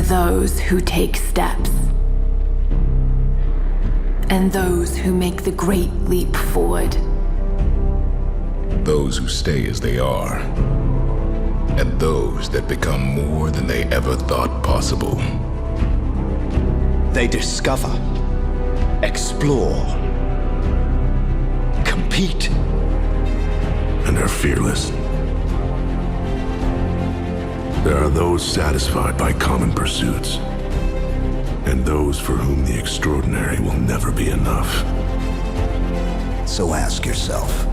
are those who take steps, and those who make the great leap forward. Those who stay as they are, and those that become more than they ever thought possible. They discover, explore, compete, and are fearless. There are those satisfied by common pursuits, and those for whom the extraordinary will never be enough. So ask yourself,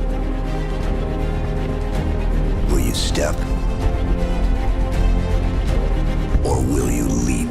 will you step? Or will you leap?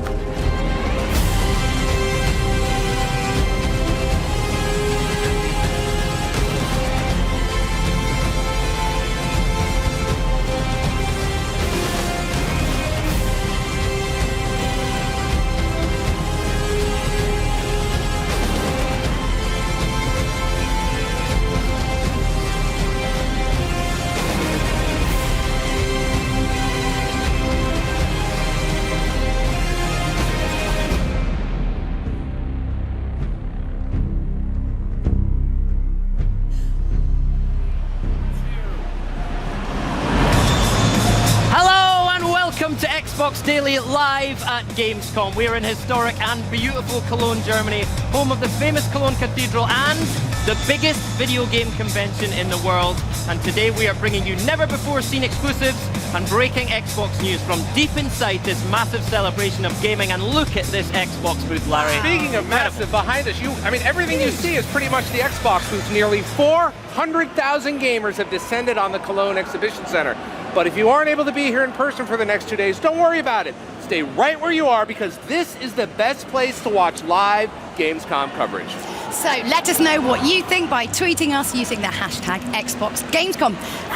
Xbox Daily live at Gamescom. We're in historic and beautiful Cologne, Germany, home of the famous Cologne Cathedral and the biggest video game convention in the world. And today we are bringing you never-before-seen exclusives and breaking Xbox news from deep inside this massive celebration of gaming. And look at this Xbox booth, Larry. Speaking of massive, behind us, everything you see is pretty much the Xbox booth. Nearly 400,000 gamers have descended on the Cologne Exhibition Center. But if you aren't able to be here in person for the next 2 days, don't worry about it. Stay right where you are because this is the best place to watch live Gamescom coverage. So let us know what you think by tweeting us using the hashtag XboxGamescom.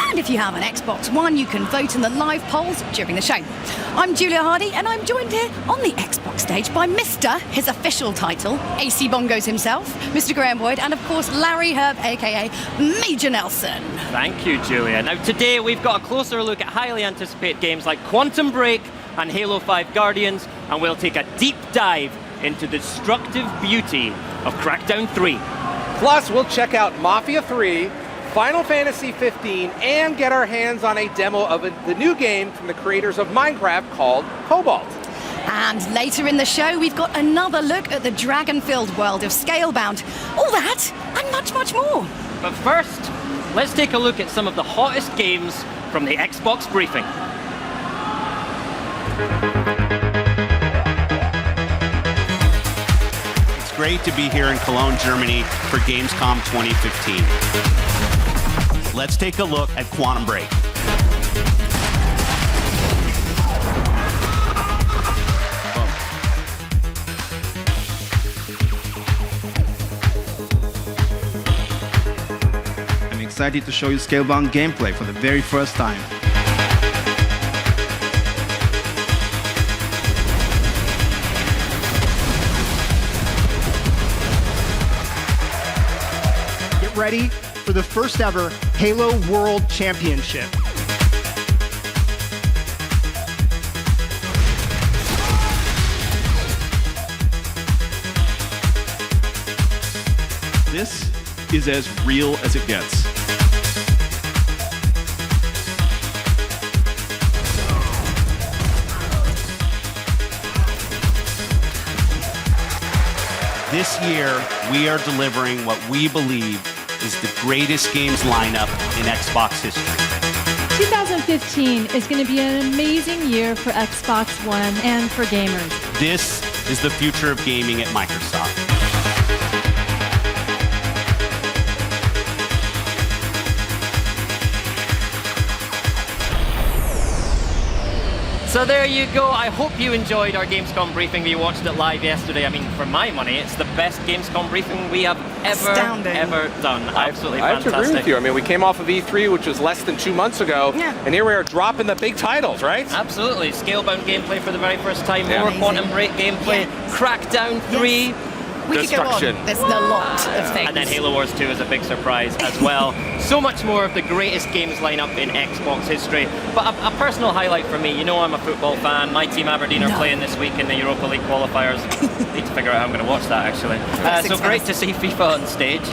And if you have an Xbox One, you can vote in the live polls during the show. I'm Julia Hardy, and I'm joined here on the Xbox stage by Mr., his official title, AC Bongos himself, Mr. Graham Boyd, and of course Larry Herb, aka Major Nelson. Thank you, Julia. Now today we've got a closer look at highly anticipated games like Quantum Break and Halo 5 Guardians, and we'll take a deep dive into the destructive beauty of Crackdown 3. Plus, we'll check out Mafia 3, Final Fantasy 15, and get our hands on a demo of the new game from the creators of Minecraft called Cobalt. And later in the show, we've got another look at the dragon-filled world of Scalebound. All that and much, much more. But first, let's take a look at some of the hottest games from the Xbox briefing. Great to be here in Cologne, Germany for Gamescom 2015. Let's take a look at Quantum Break. I'm excited to show you Scalebound gameplay for the very first time. Ready for the first ever Halo World Championship. This is as real as it gets. This year, we are delivering what we believe is the greatest games lineup in Xbox history. 2015 is going to be an amazing year for Xbox One and for gamers. This is the future of gaming at Microsoft. So there you go. I hope you enjoyed our Gamescom briefing. We watched it live yesterday. I mean, for my money, it's the best Gamescom briefing we have ever done. Absolutely fantastic. I have to agree with you. I mean, we came off of E3, which was less than 2 months ago, and here we are dropping the big titles, right? Absolutely. Scalebound gameplay for the very first time, more Quantum Break gameplay, Crackdown 3. We could go on. destruction. There's a lot of things. And then Halo Wars 2 is a big surprise as well. So much more of the greatest games lineup in Xbox history. But a personal highlight for me, you know I'm a football fan. My team Aberdeen are playing this week in the Europa League qualifiers. Need to figure out how I'm going to watch that actually. So great to see FIFA on stage.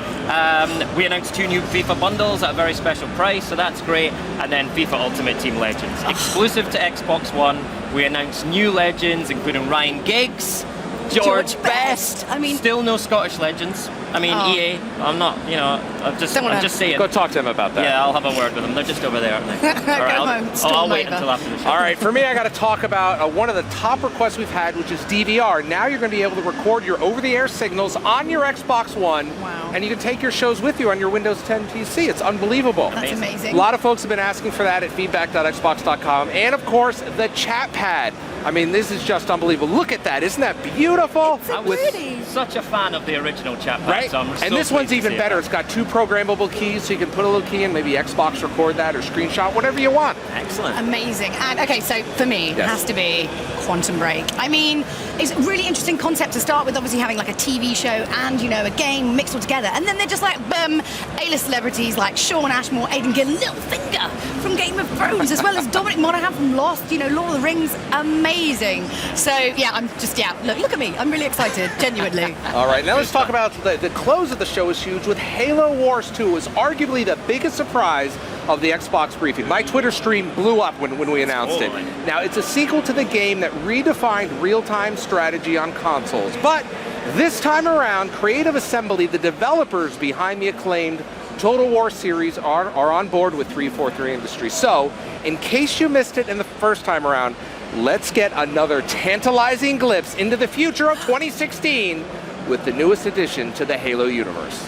We announced 2 new FIFA bundles at a very special price, so that's great. And then FIFA Ultimate Team Legends. Exclusive to Xbox One, we announced new legends, including Ryan Giggs, George Best. I mean, still no Scottish legends. I mean, EA, I'm not, you know, I'm just saying. Go talk to him about that. Yeah, I'll have a word with them. They're just over there, aren't they? All right, I'll wait until after the show. All right, for me, I got to talk about one of the top requests we've had, which is DVR. Now you're going to be able to record your over-the-air signals on your Xbox One, and you can take your shows with you on your Windows 10 PC. It's unbelievable. That's amazing. A lot of folks have been asking for that at feedback.xbox.com, and of course, the chat pad. I mean, this is just unbelievable. Look at that. Isn't that beautiful? I was such a fan of the original chat pad. Right? So I'm And this one's even better. It's got 2 programmable keys, so you can put a little key in, maybe Xbox record that or screenshot, whatever you want. Excellent. Amazing. And okay, so for me, it has to be Quantum Break. I mean, it's a really interesting concept to start with, obviously having like a TV show and, you know, a game mixed all together. And then they're just like, boom, A-list celebrities like Sean Ashmore, Aidan Gillen, Littlefinger from Game of Thrones, as well as Dominic Monaghan from Lost, you know, Lord of the Rings. Amazing. So, yeah, I'm just, look at me. I'm really excited, genuinely. All right, now let's talk about the close of the show is huge with Halo Wars 2 was arguably the biggest surprise of the Xbox briefing. My Twitter stream blew up when we announced it. Now, it's a sequel to the game that redefined real-time strategy on consoles. But this time around, Creative Assembly, the developers behind the acclaimed Total War series, are on board with 343 Industries. So, in case you missed it in the first time around, let's get another tantalizing glimpse into the future of 2016 with the newest addition to the Halo universe.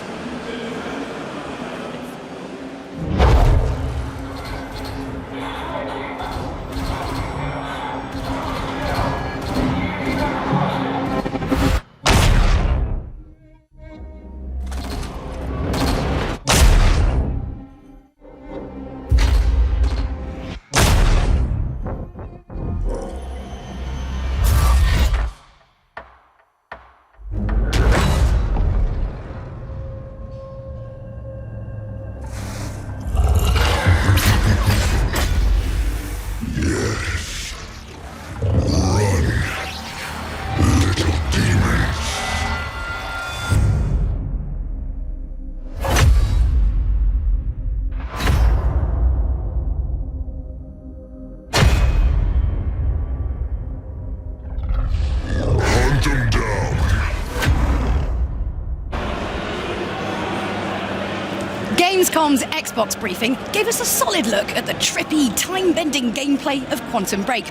Gamescom's Xbox briefing gave us a solid look at the trippy, time-bending gameplay of Quantum Break.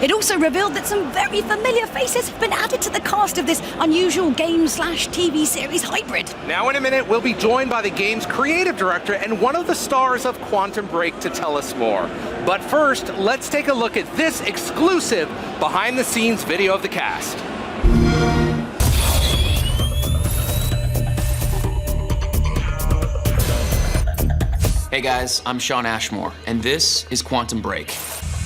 It also revealed that some very familiar faces have been added to the cast of this unusual game/TV series hybrid. Now in a minute, we'll be joined by the game's creative director and one of the stars of Quantum Break to tell us more. But first, let's take a look at this exclusive behind-the-scenes video of the cast. Hey guys, I'm Sean Ashmore, and this is Quantum Break.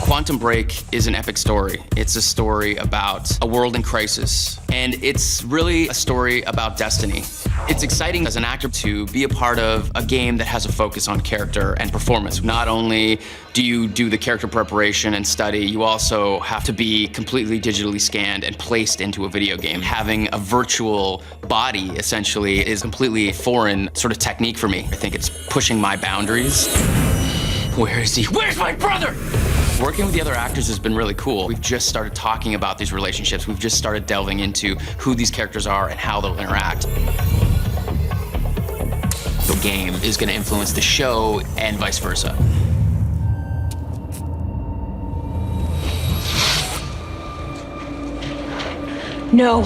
Quantum Break is an epic story. It's a story about a world in crisis, and it's really a story about destiny. It's exciting as an actor to be a part of a game that has a focus on character and performance. Not only do you do the character preparation and study, you also have to be completely digitally scanned and placed into a video game. Having a virtual body, essentially, is completely foreign sort of technique for me. I think it's pushing my boundaries. Where is he? Where's my brother? Working with the other actors has been really cool. We've just started talking about these relationships. We've just started delving into who these characters are and how they'll interact. The game is going to influence the show and vice versa. No.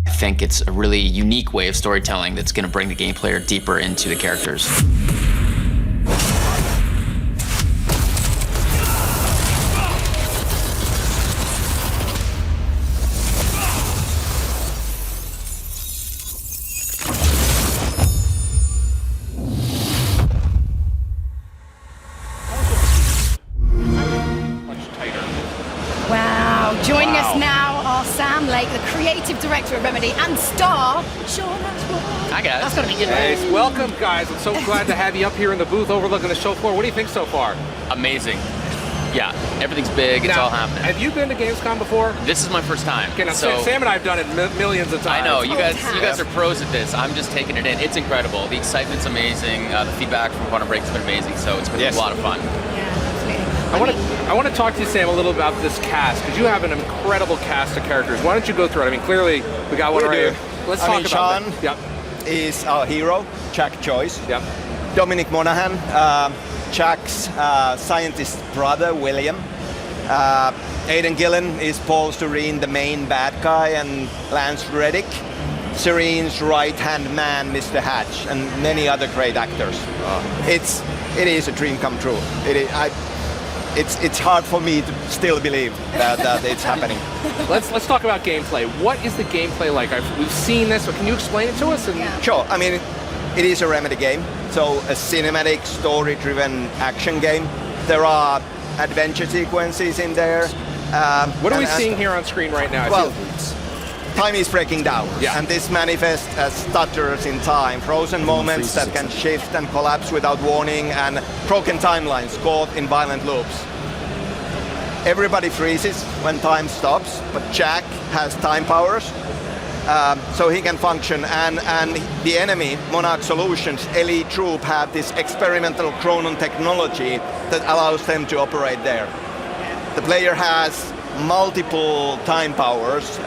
I think it's a really unique way of storytelling that's going to bring the game player deeper into the characters. Blake, the creative director of Remedy, and star Sean Ashmore. Hi guys. That's gotta be good. Hey, welcome guys. I'm so glad to have you up here in the booth overlooking the show floor. What do you think so far? Amazing. Yeah, everything's big, it's all happening. Have you been to Gamescom before? This is my first time. Okay, now so Sam and I have done it millions of times. I know, you guys are pros at this. I'm just taking it in. It's incredible. The excitement's amazing. The feedback from Quantum Break has been amazing, so it's been a lot of fun. I want to talk to you, Sam, a little about this cast, because you have an incredible cast of characters. Why don't you go through it? I mean, clearly, we got one right here. Let's talk about Sean that. is our hero, Jack Joyce. Yep. Dominic Monaghan, Jack's scientist brother, William. Aidan Gillen is Paul Serene, the main bad guy, and Lance Reddick, Serene's right-hand man, Mr. Hatch, and many other great actors. It is a dream come true. It's hard for me to still believe that it's happening. Let's talk about gameplay. What is the gameplay like? We've seen this, but can you explain it to us? Sure. I mean, it is a Remedy game, so a cinematic, story-driven action game. There are adventure sequences in there. What are we seeing here on screen right now? Well, time is breaking down, and this manifests as stutters in time, frozen moments that can shift and collapse without warning, and broken timelines caught in violent loops. Everybody freezes when time stops, but Jack has time powers, so he can function, and the enemy, Monarch Solutions, elite troop, have this experimental chronon technology that allows them to operate there. The player has multiple time powers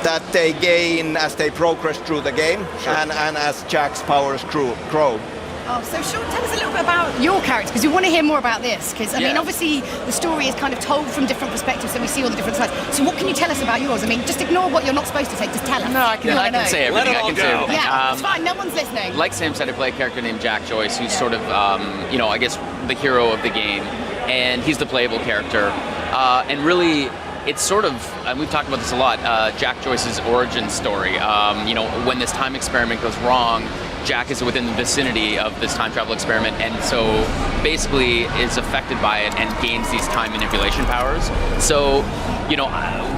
that they gain as they progress through the game, and as Jack's powers grow. Oh, so Sean, tell us a little bit about your character, because we want to hear more about this, because I mean, obviously the story is kind of told from different perspectives, so we see all the different sides. So what can you tell us about yours? I mean, just ignore what you're not supposed to say, just tell us. No, I can say everything. Yeah, it's fine, no one's listening. Like Sam said, I play a character named Jack Joyce, who's sort of, I guess the hero of the game, and he's the playable character. And really, it's sort of, and we've talked about this a lot, Jack Joyce's origin story. When this time experiment goes wrong, Jack is within the vicinity of this time travel experiment, and so basically is affected by it and gains these time manipulation powers. So,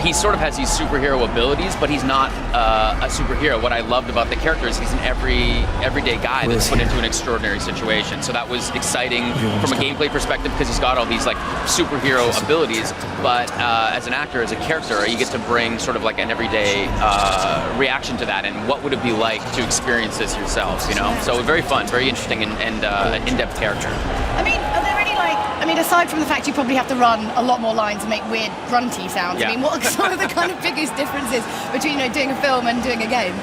he sort of has these superhero abilities, but he's not a superhero. What I loved about the character is he's an everyday guy that's put into an extraordinary situation. So that was exciting from a gameplay perspective, because he's got all these like superhero abilities, but as an actor, as a character, you get to bring sort of like an everyday reaction to that, and what would it be like to experience this yourself, So very fun, very interesting, and in-depth character. I mean, are there any aside from the fact you probably have to run a lot more lines and make weird grunty sounds, I mean, what are some of the kind of biggest differences between doing a film and doing a game?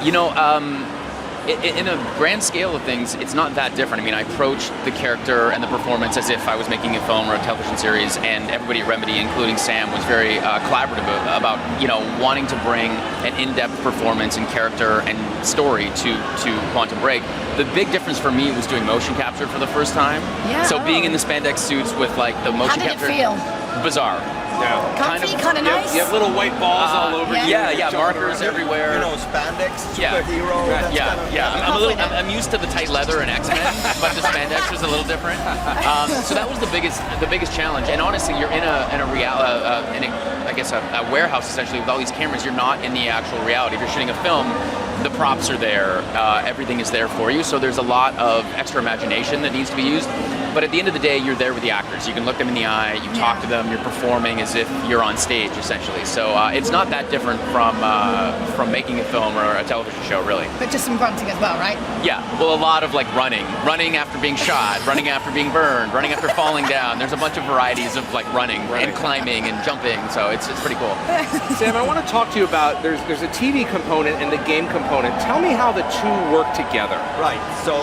In a grand scale of things, it's not that different. I mean, I approach the character and the performance as if I was making a film or a television series, and everybody at Remedy, including Sam, was very collaborative about, wanting to bring an in-depth performance and character and story to Quantum Break. The big difference for me was doing motion capture for the first time. Yeah. So being in the spandex suits with like the motion capture. How did it feel? Bizarre. Comfy, kind of nice. You have little white balls all over you. Yeah, markers everywhere. Spandex, superhero. I'm used to the tight leather and X-Men, but the spandex was a little different. So that was the biggest challenge. And honestly, you're in a warehouse essentially with all these cameras. You're not in the actual reality. If you're shooting a film, the props are there. Everything is there for you. So there's a lot of extra imagination that needs to be used. But at the end of the day, you're there with the actors. You can look them in the eye, you talk to them, you're performing as if you're on stage, essentially. So it's not that different from making a film or a television show, really. But just some grunting as well, right? Yeah, well, a lot of like running after being shot, running after being burned, running after falling down. There's a bunch of varieties of like running and climbing and jumping, so it's pretty cool. Sam, I want to talk to you about, there's a TV component and the game component. Tell me how the two work together. Right, so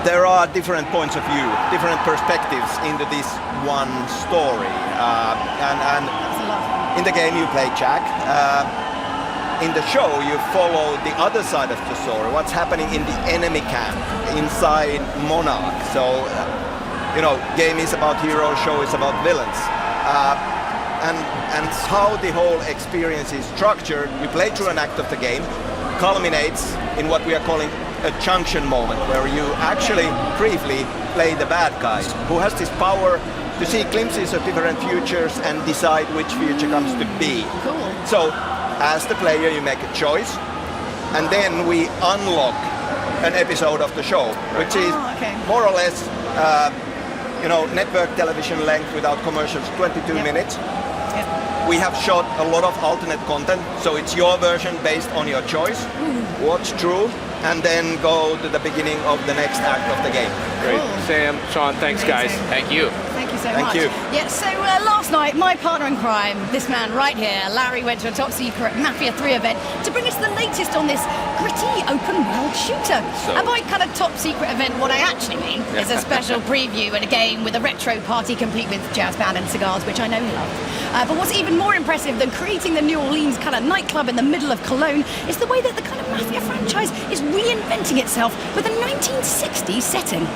there are different points of view, different perspectives into this one story. And in the game you play Jack. In the show you follow the other side of the story, what's happening in the enemy camp inside Monarch. So, game is about heroes, show is about villains. And how the whole experience is structured, you play through an act of the game, culminates in what we are calling a junction moment, where you actually briefly play the bad guy who has this power to see glimpses of different futures and decide which future comes to be. Cool. So, as the player, you make a choice, and then we unlock an episode of the show, which is more or less, network television length without commercials, 22 minutes. We have shot a lot of alternate content, so it's your version based on your choice. Watch through, and then go to the beginning of the next act of the game. Great. Sam, Sean, thanks, guys. Thank you. Thank you so Thank much. you. Yeah, so last night, my partner in crime, this man right here, Larry, went to a top secret Mafia 3 event to bring us the latest on this gritty open world shooter. And by kind of top secret event, what I actually mean is a special preview and a game with a retro party complete with jazz band and cigars, which I know you love. But what's even more impressive than creating the New Orleans kind of nightclub in the middle of Cologne is the way that the kind of Mafia franchise is reinventing itself with a 1960s setting.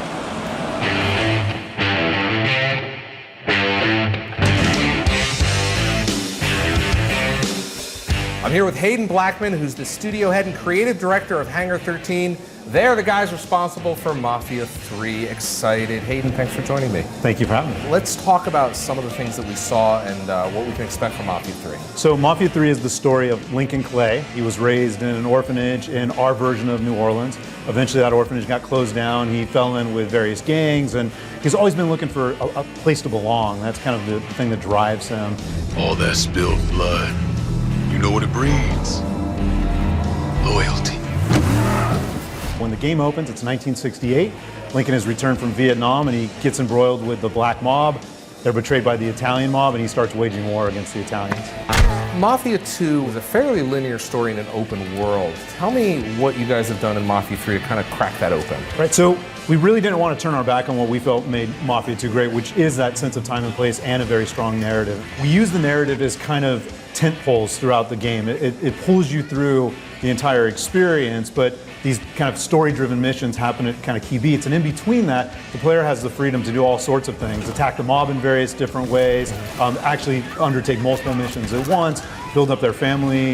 I'm here with Hayden Blackman, who's the studio head and creative director of Hangar 13. They're the guys responsible for Mafia 3. Excited. Hayden, thanks for joining me. Thank you for having me. Let's talk about some of the things that we saw and what we can expect from Mafia 3. So Mafia 3 is the story of Lincoln Clay. He was raised in an orphanage in our version of New Orleans. Eventually that orphanage got closed down. He fell in with various gangs, and he's always been looking for a place to belong. That's kind of the thing that drives him. All that spilled blood, you know what it breeds? Loyalty. When the game opens, it's 1968. Lincoln has returned from Vietnam, and he gets embroiled with the black mob. They're betrayed by the Italian mob, and he starts waging war against the Italians. Mafia 2 is a fairly linear story in an open world. Tell me what you guys have done in Mafia 3 to kind of crack that open. Right, so we really didn't want to turn our back on what we felt made Mafia 2 great, which is that sense of time and place and a very strong narrative. We use the narrative as kind of tent poles throughout the game. It pulls you through the entire experience, but these kind of story-driven missions happen at kind of key beats, and in between that, the player has the freedom to do all sorts of things: attack the mob in various different ways, actually undertake multiple missions at once, build up their family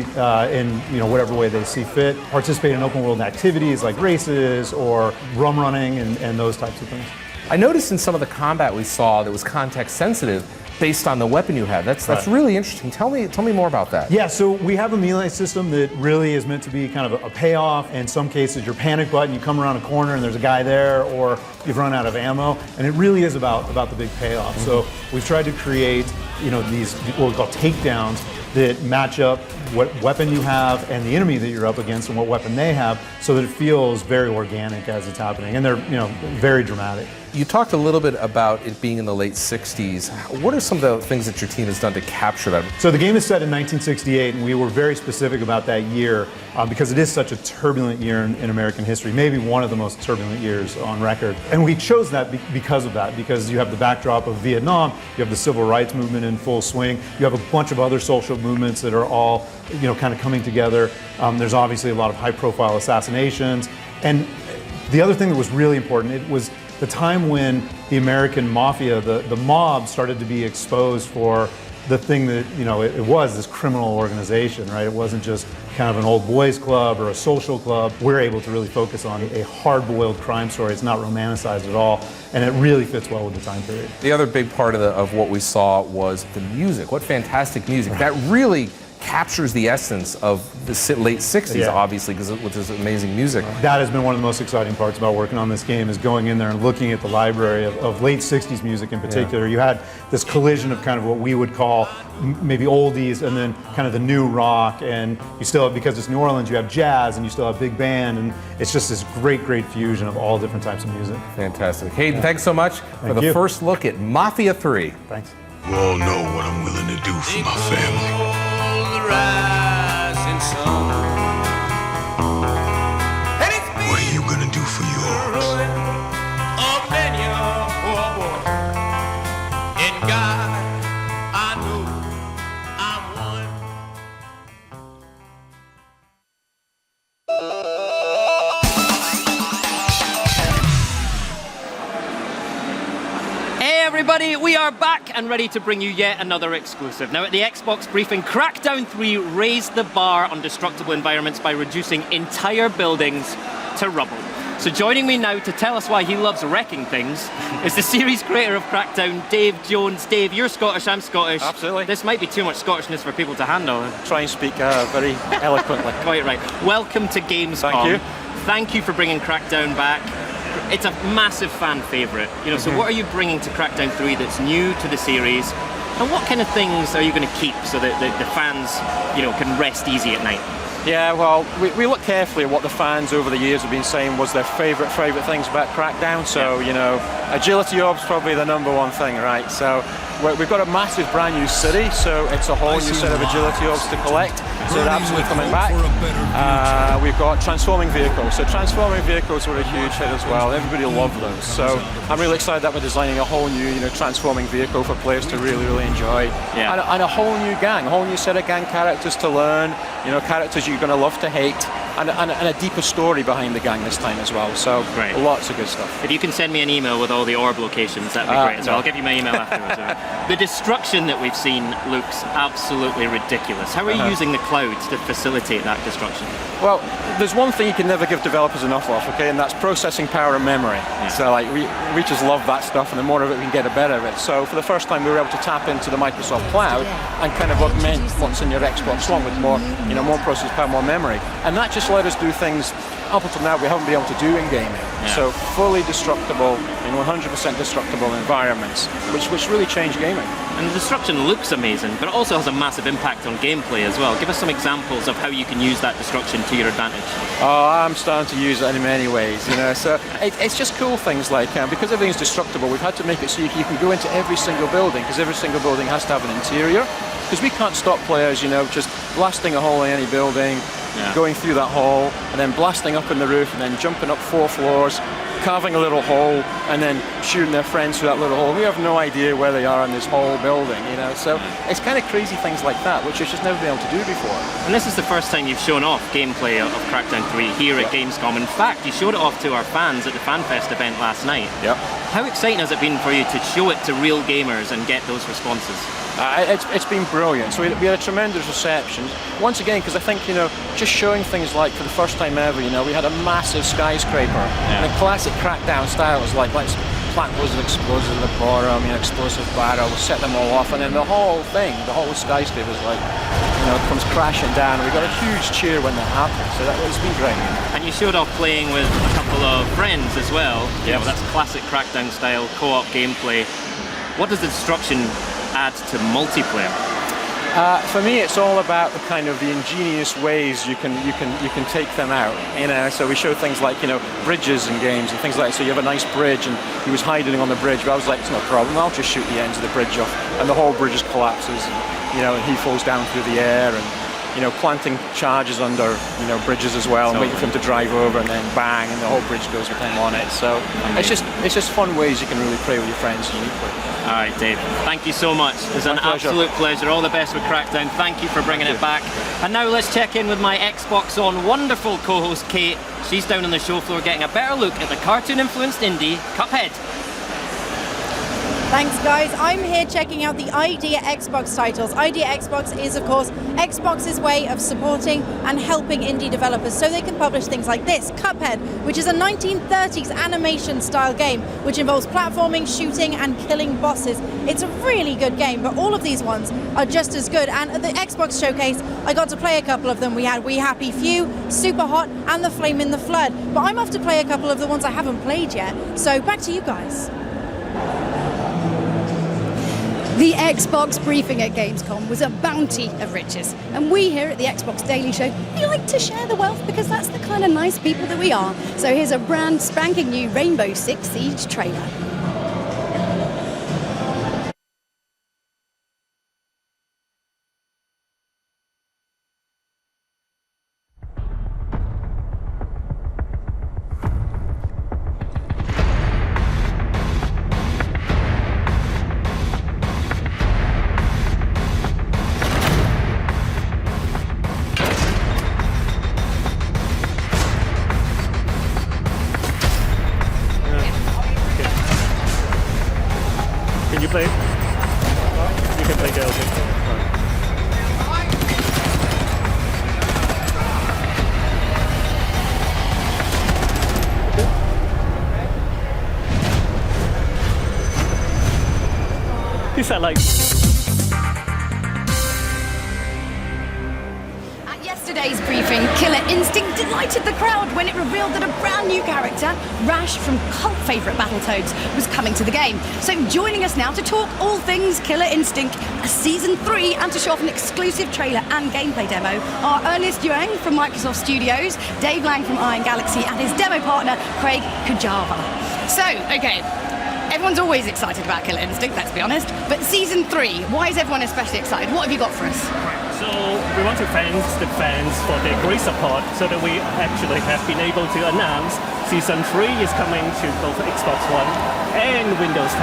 in whatever way they see fit, participate in open-world activities like races or rum running and those types of things. I noticed in some of the combat we saw that was context-sensitive based on the weapon you had. That's really interesting. Tell me more about that. Yeah, so we have a melee system that really is meant to be kind of a payoff. In some cases, your panic button, you come around a corner and there's a guy there, or you've run out of ammo, and it really is about the big payoff. So we've tried to create, these what we call takedowns that match up what weapon you have and the enemy that you're up against and what weapon they have, so that it feels very organic as it's happening, and they're very dramatic. You talked a little bit about it being in the late 60s. What are some of the things that your team has done to capture that? So the game is set in 1968, and we were very specific about that year because it is such a turbulent year in American history, maybe one of the most turbulent years on record. And we chose that because of that, because you have the backdrop of Vietnam, you have the civil rights movement in full swing, you have a bunch of other social movements that are all kind of coming together. There's obviously a lot of high-profile assassinations, and the other thing that was really important, it was the time when the American mafia, the mob, started to be exposed for the thing that, it was this criminal organization, right? It wasn't just kind of an old boys club or a social club. We're able to really focus on a hard-boiled crime story. It's not romanticized at all, and it really fits well with the time period. The other big part of what we saw was the music. What fantastic music. That really captures the essence of the late 60s, obviously, because with this amazing music. That has been one of the most exciting parts about working on this game, is going in there and looking at the library of late 60s music in particular. You had this collision of kind of what we would call maybe oldies and then kind of the new rock, and you still have, because it's New Orleans, you have jazz and you still have big band, and it's just this great fusion of all different types of music. Fantastic. Hayden, thanks so much for the first look at Mafia 3. Thanks. You all know what I'm willing to do for my family. What are you gonna do for yours? Everybody, we are back and ready to bring you yet another exclusive. Now, at the Xbox briefing, Crackdown 3 raised the bar on destructible environments by reducing entire buildings to rubble. So joining me now to tell us why he loves wrecking things is the series creator of Crackdown, Dave Jones. Dave, you're Scottish, I'm Scottish. Absolutely. This might be too much Scottishness for people to handle. Try and speak very eloquently. Quite right. Welcome to Gamescom. Thank you. Thank you for bringing Crackdown back. It's a massive fan favourite. You know, so what are you bringing to Crackdown 3 that's new to the series? And what kind of things are you going to keep so that the fans, you know, can rest easy at night? Yeah, well, we look carefully at what the fans over the years have been saying was their favourite things about Crackdown. So, you know, agility orb's probably the #1 thing, right? So we've got a massive brand new city, so it's a whole new set of agility orbs to collect. So they're absolutely coming back. We've got transforming vehicles. So transforming vehicles were a huge hit as well. Everybody loved those. So I'm really excited that we're designing a whole new, you know, transforming vehicle for players to really, really enjoy. Yeah. And a whole new gang, a whole new set of gang characters to learn. You know, characters you're going to love to hate. And a deeper story behind the gang this time as well. So great. Lots of good stuff. If you can send me an email with all the orb locations, that'd be great. So I'll give you my email afterwards. The destruction that we've seen looks absolutely ridiculous. How are you using the clouds to facilitate that destruction? Well, there's one thing you can never give developers enough of, okay, and that's processing power and memory. Yeah. So like we just love that stuff, and the more of it we can get, the better of it. So for the first time, we were able to tap into the Microsoft Cloud and kind of augment what's in your Xbox One with more, you know, more processing power, more memory, and that just let us do things up until now we haven't been able to do in gaming. Yeah. So fully destructible in 100% destructible environments, which really changed gaming. And the destruction looks amazing, but it also has a massive impact on gameplay as well. Give us some examples of how you can use that destruction to your advantage. Oh, I'm starting to use it in many ways, you know. So it's just cool things like, because everything's destructible, we've had to make it so you can go into every single building, because every single building has to have an interior. Because we can't stop players, you know, just blasting a hole in any building, going through that hole, and then blasting up in the roof, and then jumping up 4 floors, carving a little hole, and then shooting their friends through that little hole. We have no idea where they are in this whole building, you know. So it's kind of crazy things like that, which you've just never been able to do before. And this is the first time you've shown off gameplay of Crackdown 3 here at Gamescom. In fact, you showed it off to our fans at the FanFest event last night. Yep. How exciting has it been for you to show it to real gamers and get those responses? It's been brilliant. So we had a tremendous reception. Once again, because I think, you know, just showing things like for the first time ever, you know, we had a massive skyscraper in a classic Crackdown style. It was like, let's plant loads of explosives at the bottom, you know, explosive barrels, set them all off, and then the whole thing, the whole skyscraper was like, you know, comes crashing down. We got a huge cheer when that happened, so it's been great. And you showed off playing with a couple of friends as well. You know, that's classic Crackdown style co-op gameplay. What does the destruction add to multiplayer? For me, it's all about the kind of the ingenious ways you can take them out. You know, so we show things like, you know, bridges in games and things like that. So you have a nice bridge, and he was hiding on the bridge, but I was like, it's no problem. I'll just shoot the ends of the bridge off, and the whole bridge just collapses. And, you know, and he falls down through the air, and you know, planting charges under, you know, bridges as well, and waiting for him to drive over, and then bang, and the whole bridge goes with him on it. So it's just fun ways you can really play with your friends uniquely. All right, Dave, thank you so much. It's an absolute pleasure. All the best with Crackdown. Thank you for bringing it back. And now let's check in with my Xbox On wonderful co-host Kate. She's down on the show floor getting a better look at the cartoon-influenced indie Cuphead. Thanks guys, I'm here checking out the Idea Xbox titles. Idea Xbox is of course Xbox's way of supporting and helping indie developers so they can publish things like this, Cuphead, which is a 1930s animation style game which involves platforming, shooting and killing bosses. It's a really good game, but all of these ones are just as good, and at the Xbox showcase I got to play a couple of them. We had We Happy Few, Super Hot and The Flame in the Flood, but I'm off to play a couple of the ones I haven't played yet, so back to you guys. The Xbox briefing at Gamescom was a bounty of riches, and we here at the Xbox Daily Show, we like to share the wealth because that's the kind of nice people that we are. So here's a brand spanking new Rainbow Six Siege trailer. felt like... Today's briefing, Killer Instinct delighted the crowd when it revealed that a brand new character, Rash from cult favourite Battletoads, was coming to the game. So joining us now to talk all things Killer Instinct, Season 3, and to show off an exclusive trailer and gameplay demo are Ernest Yuang from Microsoft Studios, Dave Lang from Iron Galaxy, and his demo partner, Craig Kujava. So, okay, everyone's always excited about Killer Instinct, let's be honest, but Season 3, why is everyone especially excited? What have you got for us? So we want to thank the fans for their great support so that we actually have been able to announce Season 3 is coming to both Xbox One and Windows 10.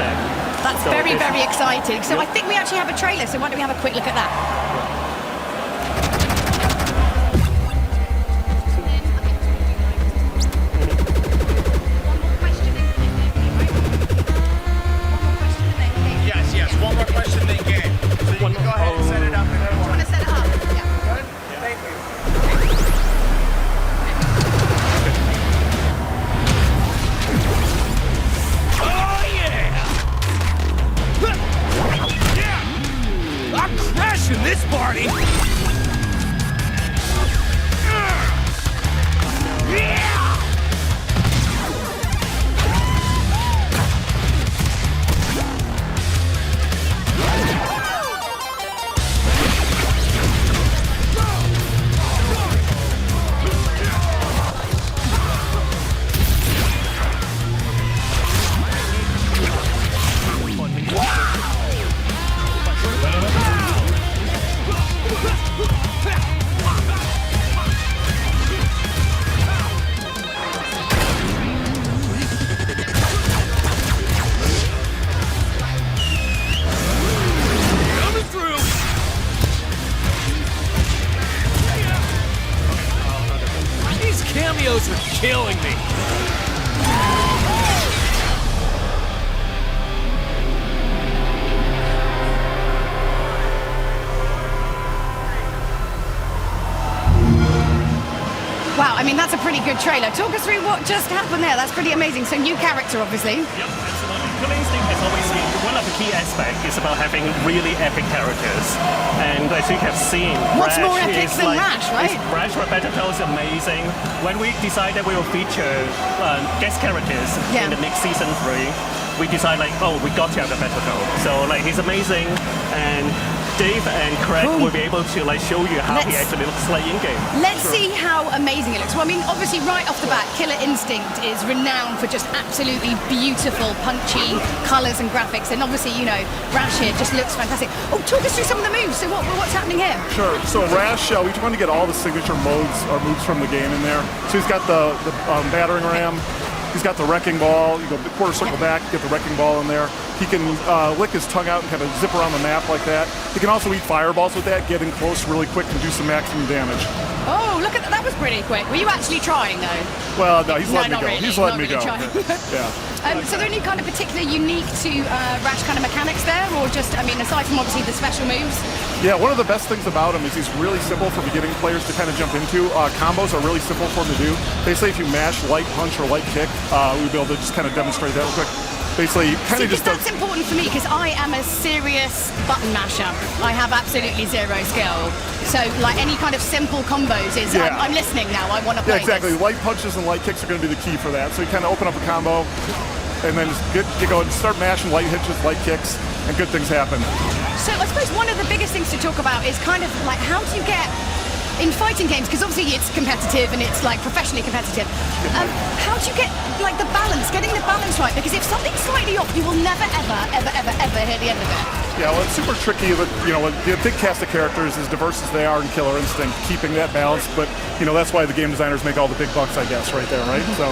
That's so very, very exciting. So I think we actually have a trailer, so why don't we have a quick look at that? Yes, one more question then game. So you can go ahead and set it up. In this party! Cameos are killing me. Wow, I mean, that's a pretty good trailer. Talk us through what just happened there. That's pretty amazing. So new character, obviously. Yep, absolutely. Killer Instinct has always been one of the key aspects is about having really epic characters. And as you have seen, what's Rash more epic than Rash, right? Rash for Battletoads is amazing. When we decided we will feature guest characters in the next Season 3, we decided like, oh, we got to have the Battletoad. So like, he's amazing, and Dave and Craig will be able to like show you how he actually looks like in-game. Let's see how amazing it looks. Well, I mean, obviously, right off the bat, Killer Instinct is renowned for just absolutely beautiful, punchy colours and graphics. And obviously, you know, Rash here just looks fantastic. Oh, talk us through some of the moves. So what's happening here? Sure. So Rash, we want to get all the signature moves or moves from the game in there. So he's got the battering ram. He's got the wrecking ball. You go quarter circle back, get the wrecking ball in there. He can lick his tongue out and kind of zip around the map like that. He can also eat fireballs with that, get in close really quick and do some maximum damage. Oh, look at that. That was pretty quick. Were you actually trying, though? Well, no, he's letting me go. Really. He's letting me go. Yeah. So are there any kind of particular unique to Rash kind of mechanics there, or just, I mean, aside from obviously the special moves? Yeah, one of the best things about him is he's really simple for beginning players to kind of jump into. Combos are really simple for him to do. Basically, if you mash light punch or light kick, we'll be able to just kind of demonstrate that real quick. Basically, kind of just that's important for me because I am a serious button masher. I have absolutely zero skill. So, like any kind of simple combos is, I'm listening now. I want to play. Yeah, exactly. This. Light punches and light kicks are going to be the key for that. So you kind of open up a combo, and then you go and start mashing light hitches, light kicks, and good things happen. So I suppose one of the biggest things to talk about is kind of like how do you get in fighting games, because obviously it's competitive and it's like professionally competitive. How do you get like the balance, getting the balance right? Because if something's slightly off, you will never, ever, ever, ever, ever hear the end of it. Yeah, well, it's super tricky. But you know, the big cast of characters, as diverse as they are in Killer Instinct, keeping that balance. But you know, that's why the game designers make all the big bucks, I guess, right there, right? So.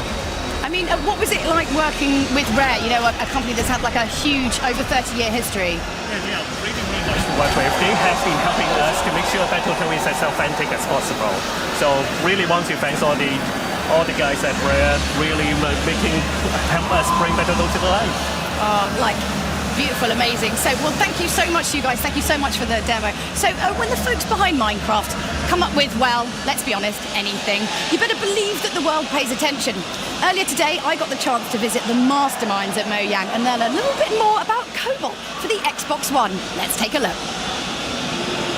I mean, what was it like working with Rare? You know, a company that's had like a huge, over 30-year history. Yeah, really nice to work with. They have been helping us to make sure Battletoads is as authentic as possible. So really want to thank all the guys at Rare, really help us bring Battletoads to life. Like beautiful, amazing. So, well, thank you so much, you guys. Thank you so much for the demo. So, when the folks behind Minecraft come up with, well, let's be honest, anything, you better believe that the world pays attention. Earlier today, I got the chance to visit the masterminds at Mojang and learn a little bit more about Cobalt for the Xbox One. Let's take a look.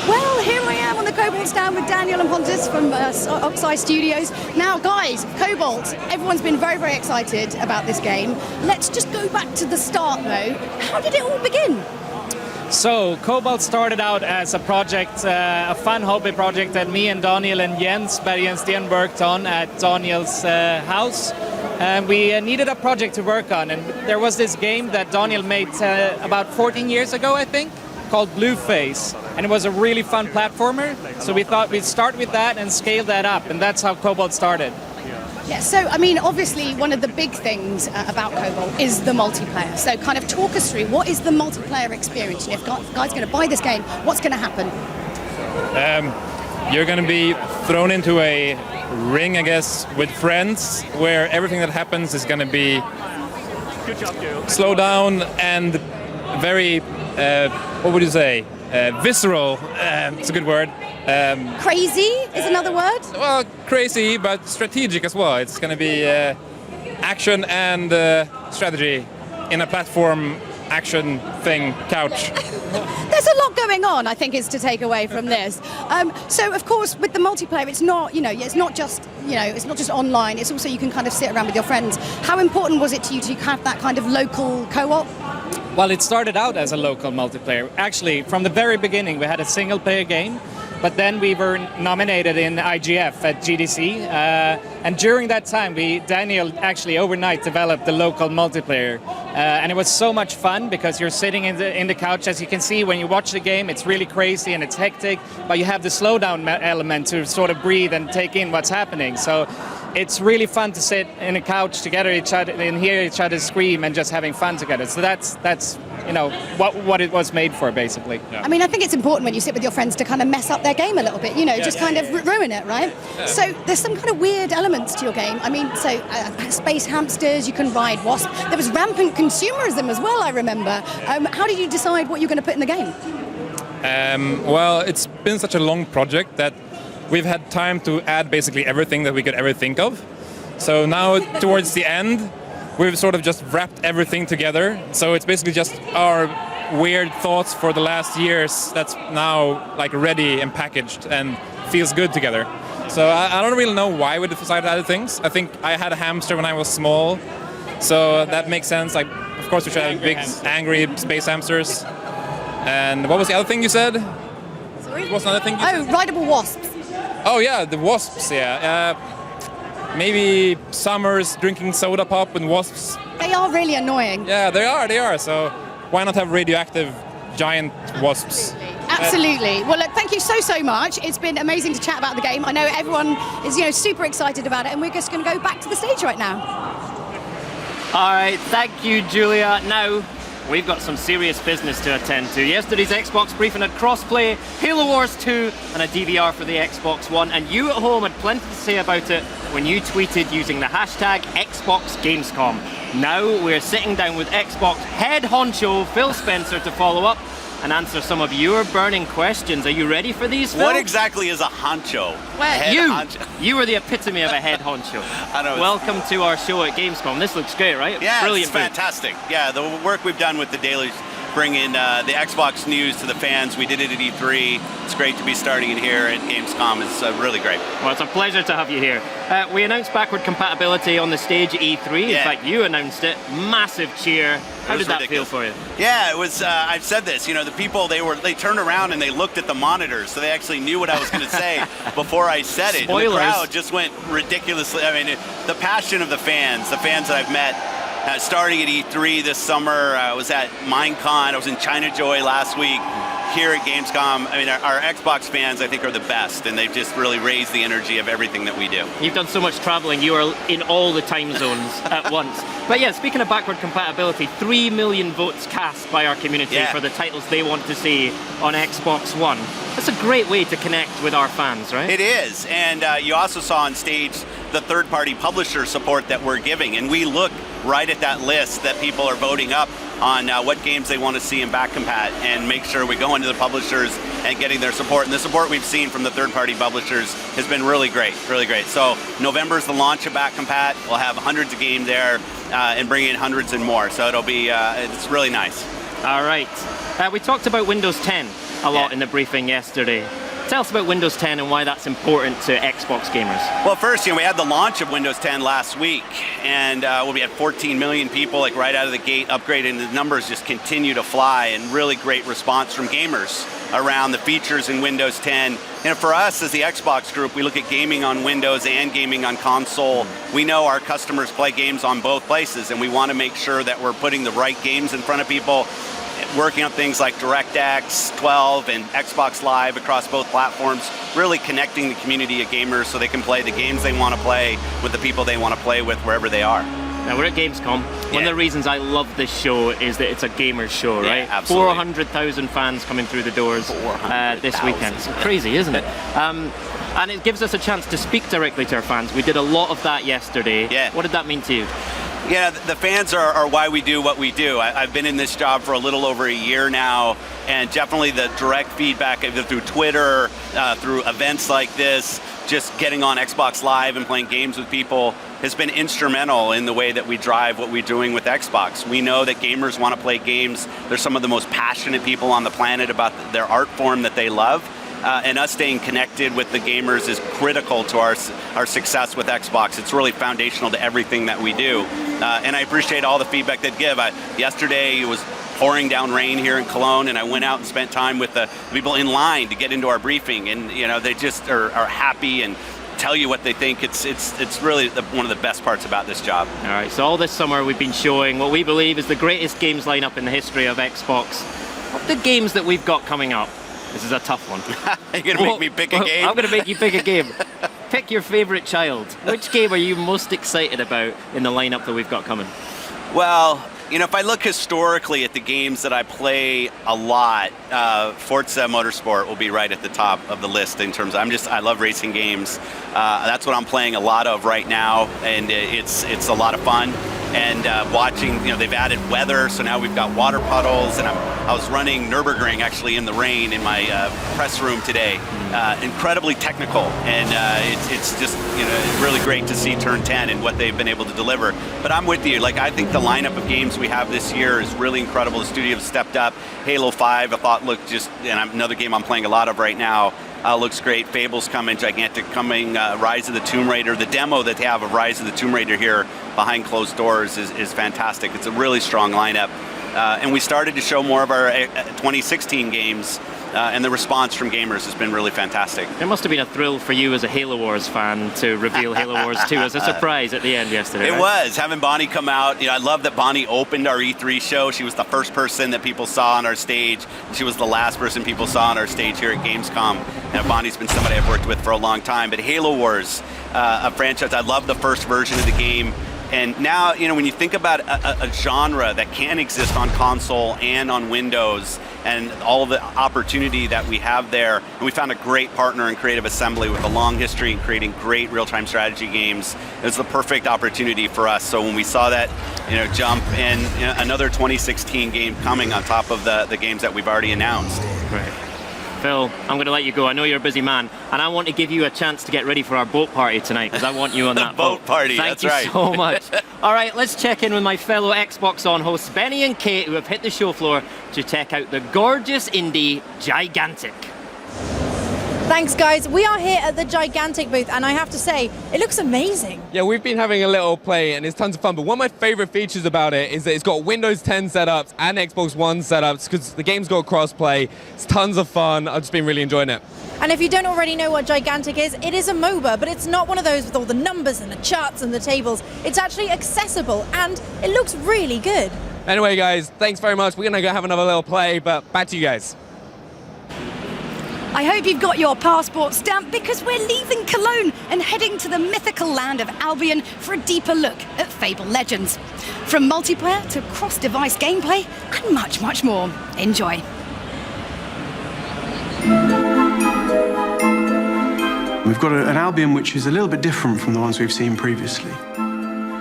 Well, here I am on the Cobalt stand with Daniel and Pontus from Oxide Studios. Now, guys, Cobalt, everyone's been very, very excited about this game. Let's just go back to the start, though. How did it all begin? So, Cobalt started out as a project, a fun hobby project that me and Daniel and Jens Bergensten worked on at Daniel's house. And we needed a project to work on, and there was this game that Daniel made about 14 years ago, I think, called Blueface, and it was a really fun platformer, so we thought we'd start with that and scale that up, and that's how Cobalt started. Yeah, so, I mean, obviously one of the big things about Cobalt is the multiplayer, so kind of talk us through, what is the multiplayer experience? And if guys are going to buy this game, what's going to happen? You're going to be thrown into a ring, I guess, with friends, where everything that happens is going to be slow down and very what would you say? Visceral. It's a good word. Crazy is another word? Well, crazy, but strategic as well. It's going to be action and strategy in a platform action thing couch. There's a lot going on, I think, is to take away from this. So, of course, with the multiplayer, it's not, it's not just, it's not just online. It's also you can kind of sit around with your friends. How important was it to you to have that kind of local co-op? Well, it started out as a local multiplayer. Actually, from the very beginning, we had a single-player game, but then we were nominated in IGF at GDC, and during that time, Daniel actually overnight developed the local multiplayer, and it was so much fun because you're sitting in the couch. As you can see, when you watch the game, it's really crazy and it's hectic, but you have the slowdown element to sort of breathe and take in what's happening. So it's really fun to sit in a couch together and hear each other scream and just having fun together. So that's what it was made for, basically. Yeah. I mean, I think it's important when you sit with your friends to kind of mess up their game a little bit, just kind of ruin it, right? Yeah. So there's some kind of weird elements to your game. I mean, so space hamsters, you can ride wasps. There was rampant consumerism as well, I remember. How did you decide what you're going to put in the game? Well, it's been such a long project that we've had time to add basically everything that we could ever think of. So now, towards the end, we've sort of just wrapped everything together. So it's basically just our weird thoughts for the last years that's now like ready and packaged and feels good together. So I don't really know why we decided to add things. I think I had a hamster when I was small, so that makes sense. Like, of course we should have big, angry space hamsters. And what was the other thing you said? Sorry? What was another thing you said? Rideable wasps. Oh yeah, the wasps, yeah. Maybe summers drinking soda pop and wasps. They are really annoying. Yeah, they are. So why not have radioactive giant wasps? Absolutely. Well, look, thank you so much. It's been amazing to chat about the game. I know everyone is, super excited about it, and we're just going to go back to the stage right now. All right, thank you, Julia. Now, we've got some serious business to attend to. Yesterday's Xbox briefing had crossplay, Halo Wars 2, and a DVR for the Xbox One, and you at home had plenty to say about it when you tweeted using the hashtag #XboxGamescom. Now we're sitting down with Xbox head honcho Phil Spencer to follow up and answer some of your burning questions. Are you ready for these, Phil? What exactly is a honcho? Well, you are the epitome of a head honcho. I know. Welcome to our show at Gamescom. This looks great, right? Yeah, Brilliant. It's fantastic. Yeah, the work we've done with the dailies, bringing the Xbox news to the fans. We did it at E3. It's great to be starting it here at Gamescom. It's really great. Well, it's a pleasure to have you here. We announced backward compatibility on the stage at E3. In fact, you announced it. Massive cheer. How did that feel for you? Yeah, it was. I've said this. The people they turned around and they looked at the monitors, so they actually knew what I was going to say before I said it. Spoilers. And the crowd just went ridiculously. I mean, the passion of the fans that I've met. Starting at E3 this summer, I was at Minecon, I was in China Joy last week, here at Gamescom. I mean, our Xbox fans, I think, are the best, and they've just really raised the energy of everything that we do. You've done so much traveling, you are in all the time zones at once. But yeah, speaking of backward compatibility, 3 million votes cast by our community for the titles they want to see on Xbox One. That's a great way to connect with our fans, right? It is, and you also saw on stage the third-party publisher support that we're giving, and we look right at that list that people are voting up on what games they want to see in back compat, and make sure we go into the publishers and getting their support. And the support we've seen from the third-party publishers has been really great, really great. So November's the launch of Back Compat. We'll have hundreds of games there and bring in hundreds and more. So it'll be, it's really nice. All right. We talked about Windows 10 a lot in the briefing yesterday. Tell us about Windows 10 and why that's important to Xbox gamers. Well, first, we had the launch of Windows 10 last week, and we had 14 million people right out of the gate upgrading. The numbers just continue to fly, and really great response from gamers around the features in Windows 10. For us as the Xbox group, we look at gaming on Windows and gaming on console. We know our customers play games on both places, and we want to make sure that we're putting the right games in front of people, working on things like DirectX 12 and Xbox Live across both platforms, really connecting the community of gamers so they can play the games they want to play with the people they want to play with wherever they are. Now, we're at Gamescom. One of the reasons I love this show is that it's a gamer's show, right? Absolutely. 400,000 fans coming through the doors this weekend. It's crazy, isn't it? And it gives us a chance to speak directly to our fans. We did a lot of that yesterday. Yeah. What did that mean to you? Yeah, the fans are why we do what we do. I've been in this job for a little over a year now, and definitely the direct feedback either through Twitter, through events like this, just getting on Xbox Live and playing games with people has been instrumental in the way that we drive what we're doing with Xbox. We know that gamers want to play games. They're some of the most passionate people on the planet about their art form that they love. And us staying connected with the gamers is critical to our success with Xbox. It's really foundational to everything that we do. And I appreciate all the feedback they give. Yesterday it was pouring down rain here in Cologne, and I went out and spent time with the people in line to get into our briefing. And they just are happy and tell you what they think. It's really one of the best parts about this job. All right, so all this summer we've been showing what we believe is the greatest games lineup in the history of Xbox. The games that we've got coming up. This is a tough one. You're going to make me pick a game? I'm going to make you pick a game. Pick your favorite child. Which game are you most excited about in the lineup that we've got coming? Well, if I look historically at the games that I play a lot, Forza Motorsport will be right at the top of the list in terms of, I love racing games. That's what I'm playing a lot of right now, and it's a lot of fun. And watching, they've added weather, so now we've got water puddles, and I was running Nürburgring actually in the rain in my press room today. Incredibly technical, and it's just really great to see Turn 10 and what they've been able to deliver. But I'm with you. I think the lineup of games we have this year is really incredible. The studio have stepped up. Halo 5, I thought looked and another game I'm playing a lot of right now. Looks great. Fable's coming, gigantic coming. Rise of the Tomb Raider. The demo that they have of Rise of the Tomb Raider here behind closed doors is fantastic. It's a really strong lineup. And we started to show more of our 2016 games, and the response from gamers has been really fantastic. It must have been a thrill for you as a Halo Wars fan to reveal Halo Wars 2 as a surprise at the end yesterday. It was. Having Bonnie come out, I love that Bonnie opened our E3 show. She was the first person that people saw on our stage. She was the last person people saw on our stage here at Gamescom. And Bonnie's been somebody I've worked with for a long time. But Halo Wars, a franchise, I love the first version of the game. And now, when you think about a genre that can exist on console and on Windows, and all the opportunity that we have there, and we found a great partner in Creative Assembly with a long history in creating great real-time strategy games. It was the perfect opportunity for us. So when we saw that, jump and another 2016 game coming on top of the games that we've already announced. Right. Phil, I'm going to let you go. I know you're a busy man, and I want to give you a chance to get ready for our boat party tonight, because I want you on that boat party. Thank That's you right. so much. All right, let's check in with my fellow Xbox On hosts, Benny and Kate, who have hit the show floor to check out the gorgeous indie Gigantic. Thanks, guys. We are here at the Gigantic booth, and I have to say, it looks amazing. Yeah, we've been having a little play, and it's tons of fun, but one of my favorite features about it is that it's got Windows 10 setups and Xbox One setups, because the game's got crossplay. It's tons of fun. I've just been really enjoying it. And if you don't already know what Gigantic is, it is a MOBA, but it's not one of those with all the numbers and the charts and the tables. It's actually accessible, and it looks really good. Anyway, guys, thanks very much. We're going to go have another little play, but back to you guys. I hope you've got your passport stamp, because we're leaving Cologne and heading to the mythical land of Albion for a deeper look at Fable Legends. From multiplayer to cross-device gameplay and much, much more. Enjoy. We've got an Albion which is a little bit different from the ones we've seen previously.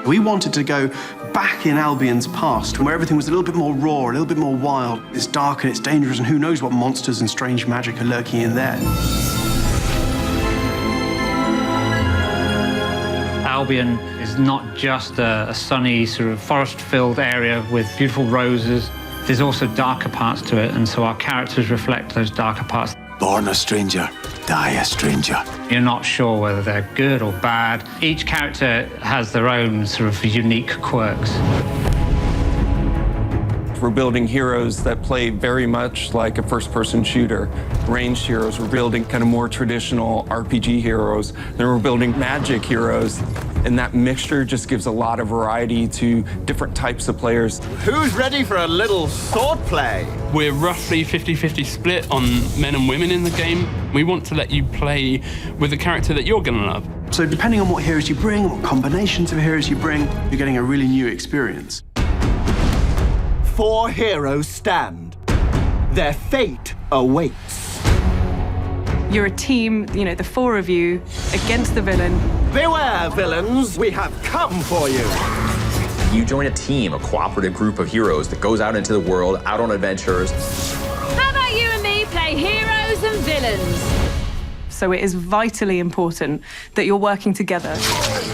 We wanted to go back in Albion's past, where everything was a little bit more raw, a little bit more wild. It's dark and it's dangerous, and who knows what monsters and strange magic are lurking in there. Albion is not just a sunny, sort of forest-filled area with beautiful roses. There's also darker parts to it, and so our characters reflect those darker parts. Born a stranger, die a stranger. You're not sure whether they're good or bad. Each character has their own sort of unique quirks. We're building heroes that play very much like a first-person shooter. Ranged heroes, we're building kind of more traditional RPG heroes. Then we're building magic heroes. And that mixture just gives a lot of variety to different types of players. Who's ready for a little sword play? We're roughly 50-50 split on men and women in the game. We want to let you play with the character that you're going to love. So depending on what heroes you bring, what combinations of heroes you bring, you're getting a really new experience. 4 heroes stand. Their fate awaits. You're a team, you know, the 4 of you against the villain. Beware, villains! We have come for you! You join a team, a cooperative group of heroes that goes out into the world, out on adventures. How about you and me play heroes and villains? So it is vitally important that you're working together.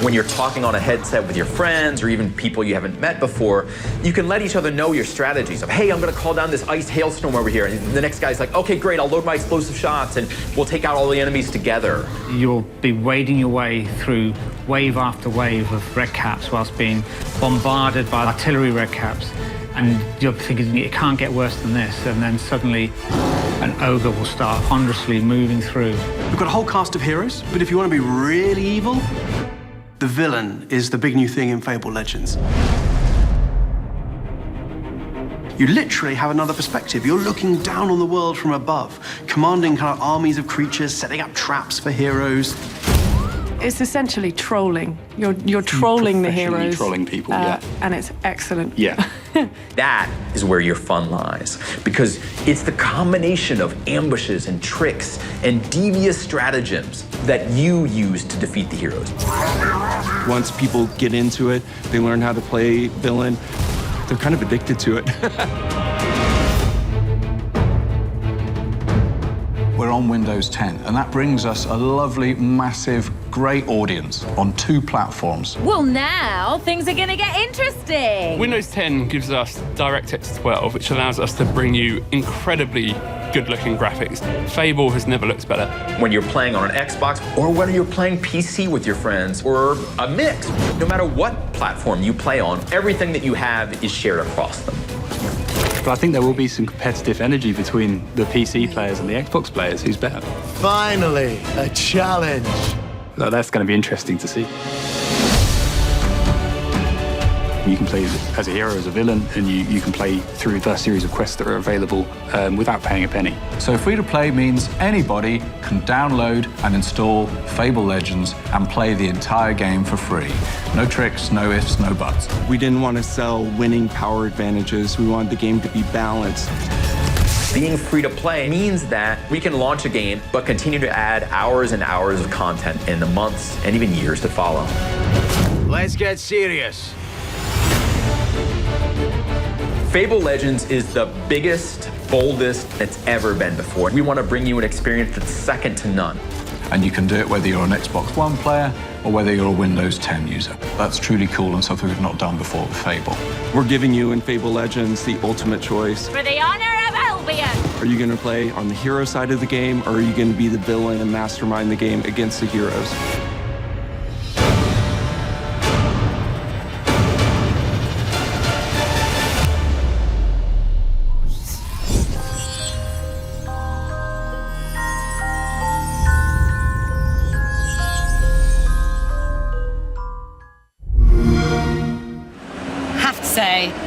When you're talking on a headset with your friends or even people you haven't met before, you can let each other know your strategies of, hey, I'm gonna call down this ice hailstorm over here. And the next guy's like, okay, great, I'll load my explosive shots and we'll take out all the enemies together. You'll be wading your way through wave after wave of red caps whilst being bombarded by artillery red caps. And you're thinking, it can't get worse than this. And then suddenly an ogre will start ponderously moving through. We've got a whole cast of heroes, but if you want to be really evil, the villain is the big new thing in Fable Legends. You literally have another perspective. You're looking down on the world from above, commanding kind of armies of creatures, setting up traps for heroes. It's essentially trolling. You're trolling the heroes. Trolling people, yeah. And it's excellent. Yeah. That is where your fun lies, because it's the combination of ambushes and tricks and devious stratagems that you use to defeat the heroes. Once people get into it, they learn how to play villain. They're kind of addicted to it. We're on Windows 10, and that brings us a lovely, massive, great audience on 2 platforms. Well, now things are going to get interesting. Windows 10 gives us DirectX 12, which allows us to bring you incredibly good-looking graphics. Fable has never looked better. When you're playing on an Xbox, or whether you're playing PC with your friends, or a mix, no matter what platform you play on, everything that you have is shared across them. But I think there will be some competitive energy between the PC players and the Xbox players. Who's better? Finally, a challenge. So that's going to be interesting to see. You can play as a hero, as a villain, and you can play through the series of quests that are available without paying a penny. So free-to-play means anybody can download and install Fable Legends and play the entire game for free. No tricks, no ifs, no buts. We didn't want to sell winning power advantages. We wanted the game to be balanced. Being free to play means that we can launch a game, but continue to add hours and hours of content in the months and even years to follow. Let's get serious. Fable Legends is the biggest, boldest it's ever been before. We want to bring you an experience that's second to none. And you can do it whether you're an Xbox One player or whether you're a Windows 10 user. That's truly cool and something we've not done before with Fable. We're giving you in Fable Legends the ultimate choice. For the honor of Albion! Are you going to play on the hero side of the game, or are you going to be the villain and mastermind the game against the heroes?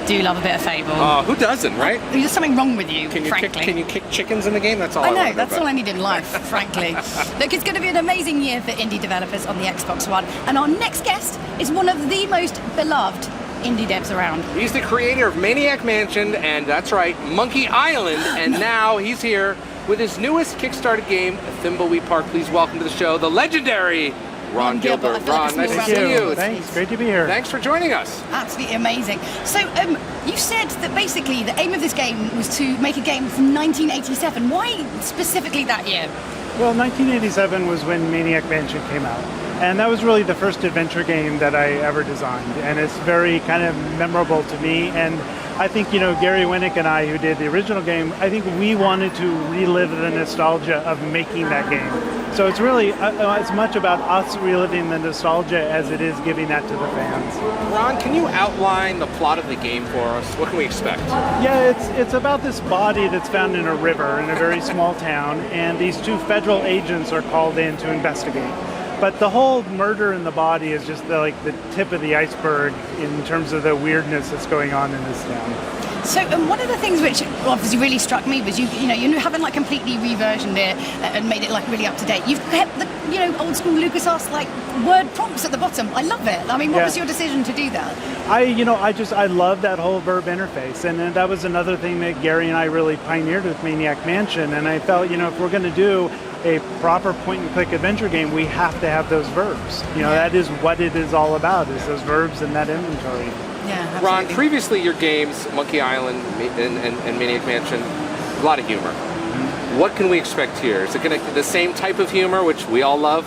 Do love a bit of Fable. Who doesn't, right? There's something wrong with you, frankly. Can you kick chickens in the game? That's all I know, want to that's know all I need in life, frankly. Look, it's going to be an amazing year for indie developers on the Xbox One, and our next guest is one of the most beloved indie devs around. He's the creator of Maniac Mansion, and that's right, Monkey Island, and now he's here with his newest Kickstarter game, Thimbleweed Park. Please welcome to the show the legendary Ron Gilbert. I feel like Ron, a nice to small see round. you. Thanks. Great to be here. Thanks for joining us. Absolutely amazing. So, you said that basically the aim of this game was to make a game from 1987. Why specifically that year? Well, 1987 was when Maniac Mansion came out. And that was really the first adventure game that I ever designed. And it's very kind of memorable to me. And I think, Gary Winnick and I, who did the original game, I think we wanted to relive the nostalgia of making that game. So it's really as much about us reliving the nostalgia as it is giving that to the fans. Ron, can you outline the plot of the game for us? What can we expect? Yeah, it's about this body that's found in a river in a very small town, and these two federal agents are called in to investigate. But the whole murder in the body is just the tip of the iceberg in terms of the weirdness that's going on in this town. So, one of the things which obviously really struck me was you haven't completely reversioned it and made it really up to date. You've kept the old school LucasArts word prompts at the bottom. I love it. I mean, what was your decision to do that? I love that whole verb interface, and then that was another thing that Gary and I really pioneered with Maniac Mansion. And I felt if we're going to do a proper point-and-click adventure game, we have to have those verbs. That is what it is all about, is those verbs and that inventory. Yeah, absolutely. Ron, previously your games, Monkey Island and Maniac Mansion, a lot of humor. What can we expect here? Is it going to the same type of humor, which we all love?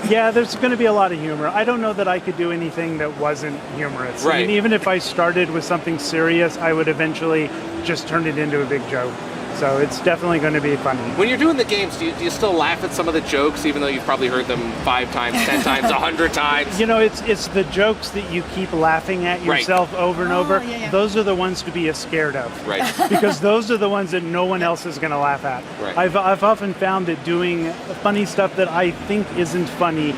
Yeah, there's going to be a lot of humor. I don't know that I could do anything that wasn't humorous. Right. I mean, even if I started with something serious, I would eventually just turn it into a big joke. So it's definitely going to be funny. When you're doing the games, do you still laugh at some of the jokes, even though you've probably heard them 5 times, 10 times, 100 times? It's the jokes that you keep laughing at yourself over and over. Yeah. Those are the ones to be scared of. Right. Because those are the ones that no one else is going to laugh at. Right. I've often found that doing funny stuff that I think isn't funny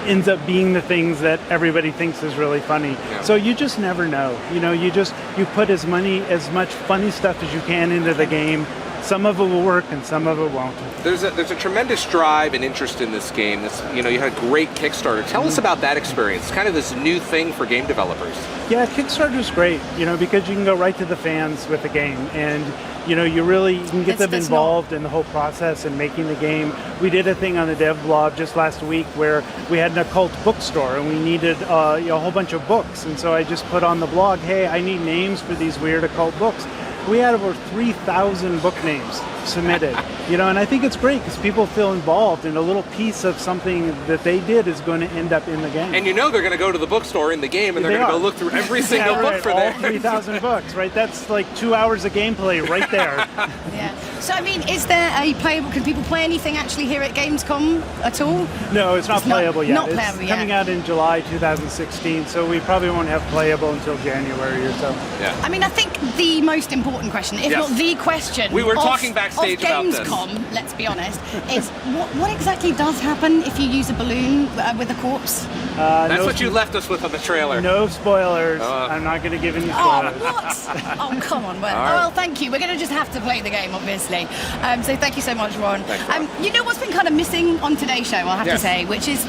ends up being the things that everybody thinks is really funny. Yeah. So you just never know. You put as much funny stuff as you can into the game. Some of it will work and some of it won't. There's a tremendous drive and interest in this game. You had a great Kickstarter. Tell us about that experience. It's kind of this new thing for game developers. Yeah, Kickstarter's great, because you can go right to the fans with the game, and you really can get them involved in the whole process and making the game. We did a thing on the dev blog just last week where we had an occult bookstore and we needed a whole bunch of books, and so I just put on the blog, hey, I need names for these weird occult books. We had over 3,000 book names submitted, and I think it's great because people feel involved, and a little piece of something that they did is going to end up in the game. And they're going to go to the bookstore in the game and they're going to go look through every single book for all that. 3,000 books, right? That's 2 hours of gameplay right there. Yeah. So, I mean, is there a playable, can people play anything actually here at Gamescom at all? No, it's not playable yet. Not it's playable yet. coming out in July 2016, so we probably won't have playable until January or so. Yeah. I mean, I think the most important question, if not the question, we were talking backstage about this. Gamescom, let's be honest, is what exactly does happen if you use a balloon with a corpse? That's what you left us with on the trailer. No spoilers. I'm not going to give any spoilers. Oh, what? Oh, come on. Well, thank you. We're going to just have to play the game, obviously. So thank you so much, Ron. Thanks, Ron. You know what's been kind of missing on today's show, I'll have to say, which is,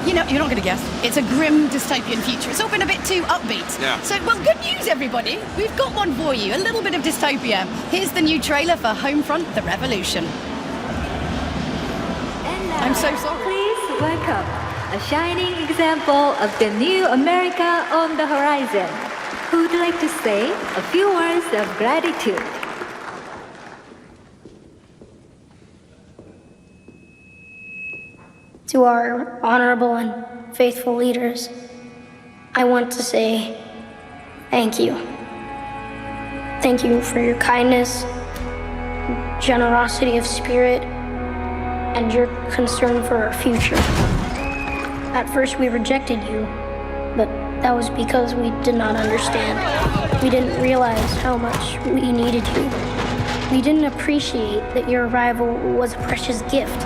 you're not going to guess. It's a grim dystopian future. It's all been a bit too upbeat. Yeah. So, well, good news, everybody. We've got one for you. A little bit of dystopia. Here's the new trailer for Homefront: The Revolution. I'm so sorry. Please welcome a shining example of the new America on the horizon. Who'd like to say a few words of gratitude? To our honorable and faithful leaders, I want to say thank you. Thank you for your kindness, generosity of spirit, and your concern for our future. At first we rejected you, but that was because we did not understand. We didn't realize how much we needed you. We didn't appreciate that your arrival was a precious gift.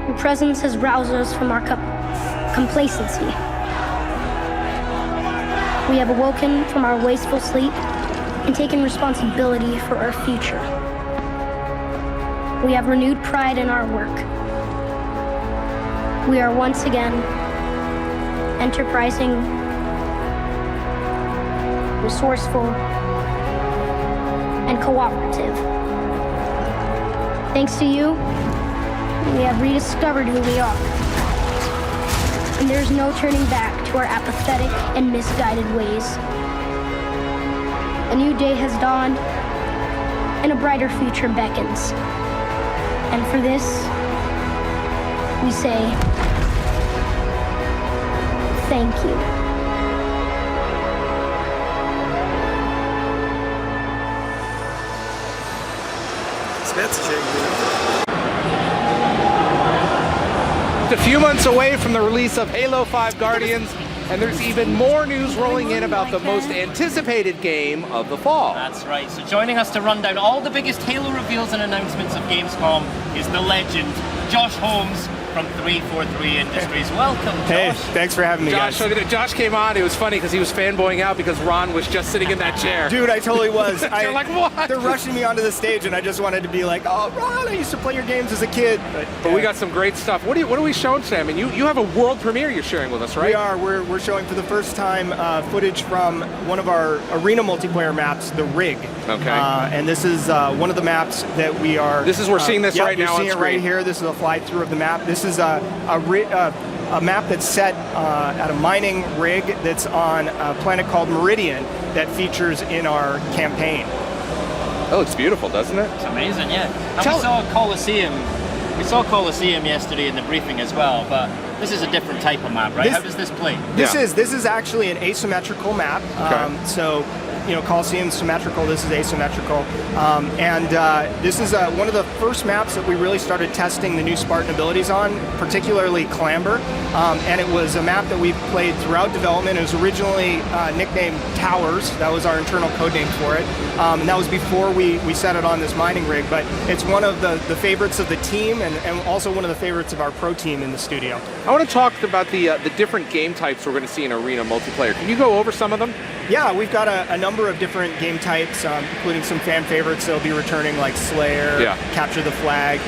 Your presence has roused us from our complacency. We have awoken from our wasteful sleep and taken responsibility for our future. We have renewed pride in our work. We are once again enterprising, resourceful, and cooperative. Thanks to you, We have rediscovered who we are. And there's no turning back to our apathetic and misguided ways. A new day has dawned, and a brighter future beckons. And for this, we say, thank you. A few months away from the release of Halo 5 Guardians, and there's even more news rolling in about the most anticipated game of the fall. That's right. So joining us to run down all the biggest Halo reveals and announcements of Gamescom is the legend, Josh Holmes from 343 Industries. Welcome, Josh. Hey, thanks for having me, Josh, guys. Josh came on. It was funny because he was fanboying out because Ron was just sitting in that chair. Dude, I totally was. You're like, what? They're rushing me onto the stage, and I just wanted to be like, oh, Ron, I used to play your games as a kid. But we got some great stuff. What are we showing, Sam? And you have a world premiere you're sharing with us, right? We are. We're showing for the first time footage from one of our arena multiplayer maps, the Rig. Okay. And this is one of the maps that we are. This is we're seeing this right now on screen. You're seeing it right here. This is a fly through of the map. This is a map that's set at a mining rig that's on a planet called Meridian that features in our campaign. Oh, it's beautiful, doesn't it? It's amazing, yeah. And we saw Colosseum. We saw Colosseum yesterday in the briefing as well, but this is a different type of map, right? How does this play? This is actually an asymmetrical map. Okay. So, you know, Colosseum's symmetrical. This is asymmetrical, and this is one of the first maps that we really started testing the new Spartan abilities on, particularly Clamber. And it was a map that we've played throughout development. It was originally nicknamed Towers. That was our internal code name for it, and that was before we set it on this mining rig. But it's one of the favorites of the team, and also one of the favorites of our pro team in the studio. I want to talk about the different game types we're going to see in arena multiplayer. Can you go over some of them? Yeah, we've got a number of different game types, including some fan favorites that'll be returning, like Slayer, Capture the Flag,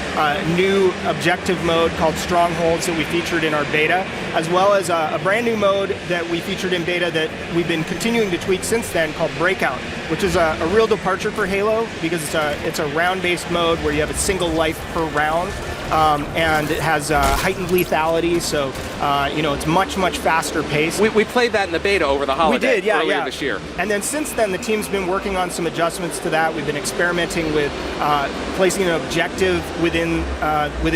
new objective mode called Strongholds that we featured in our beta, as well as a brand new mode that we featured in beta that we've been continuing to tweak since then called Breakout, which is a real departure for Halo because it's a round-based mode where you have a single life per round. And it has heightened lethality, so you know, it's much faster paced. We played that in the beta over the holiday. We did, earlier this year. And then since then, the team's been working on some adjustments to that. We've been experimenting with placing an objective within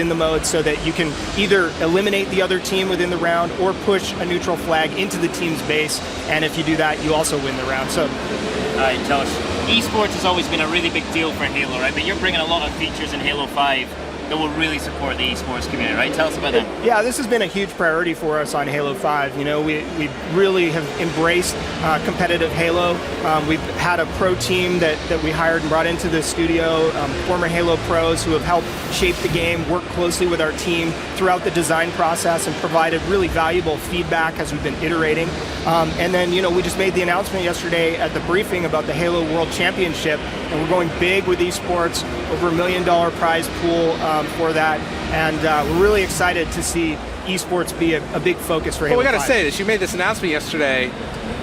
the mode so that you can either eliminate the other team within the round or push a neutral flag into the team's base. And if you do that, you also win the round. So, all right, Josh. Esports has always been a really big deal for Halo, right? But you're bringing a lot of features in Halo 5 that will really support the esports community, right? Tell us about that. Yeah, this has been a huge priority for us on Halo 5. You know, we really have embraced competitive Halo. We've had a pro team that we hired and brought into the studio, former Halo pros who have helped shape the game, work closely with our team throughout the design process and provided really valuable feedback as we've been iterating. And then, you know, we just made the announcement yesterday at the briefing about the Halo World Championship, and we're going big with esports, over $1 million prize pool for that, and we're really excited to see esports be a big focus for Halo 5. Well, we got to say this. You made this announcement yesterday.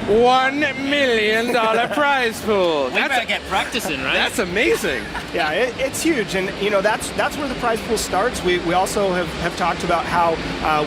$1 million prize pool. We better get practicing, right? That's amazing. Yeah, it's huge, and you know that's where the prize pool starts. We also have talked about how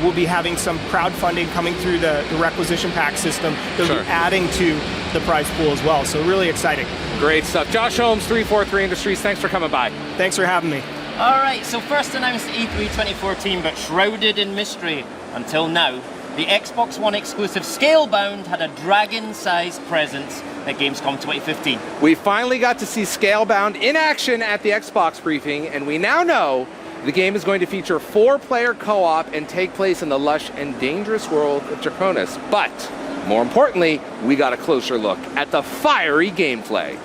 we'll be having some crowdfunding coming through the requisition pack system that will be adding to the prize pool as well. So really exciting. Great stuff. Josh Holmes, 343 Industries. Thanks for coming by. Thanks for having me. All right, so first announced E3 2014, but shrouded in mystery until now. The Xbox One exclusive Scalebound had a dragon-sized presence at Gamescom 2015. We finally got to see Scalebound in action at the Xbox briefing, and we now know the game is going to feature 4-player co-op and take place in the lush and dangerous world of Draconis. But, more importantly, we got a closer look at the fiery gameplay.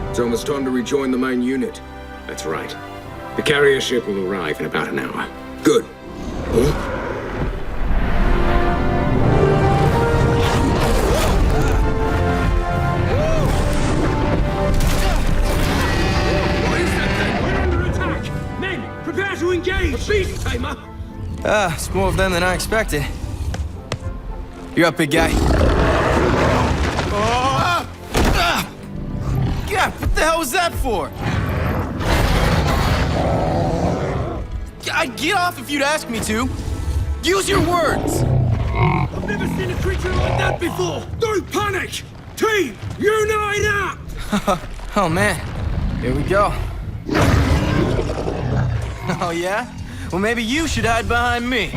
It's almost time to rejoin the main unit. That's right. The carrier ship will arrive in about an hour. Good. Huh? What is that thing? We're under attack! Men, Prepare to engage! Beast tamer! It's more of them than I expected. You're up, big guy. God, what the hell was that for? I'd get off if you'd ask me to. Use your words! I've never seen a creature like that before! Don't panic! Team, unite up! Oh, man. Here we go. Oh, yeah? Well, maybe you should hide behind me.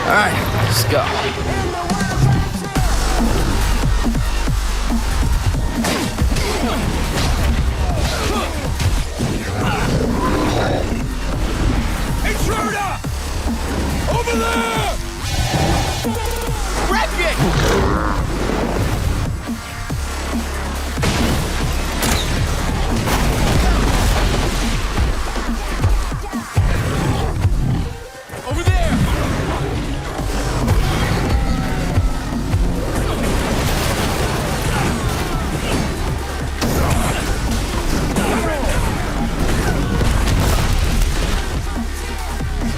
All right, let's go. Intruder! Over there! Wreck it! Over there!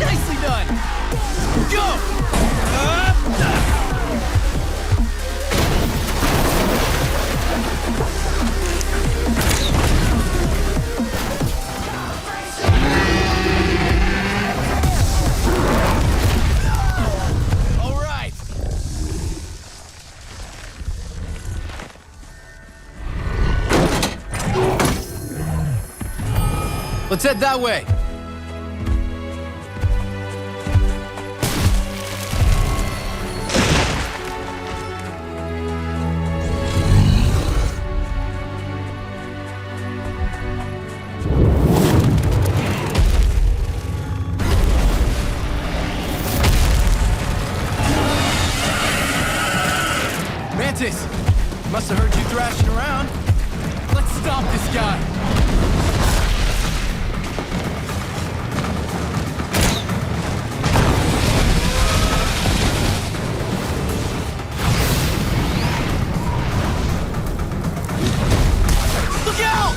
Nicely done! Go! All right. Let's head that way. Mantis, must have heard you thrashing around. Let's stop this guy. Look out!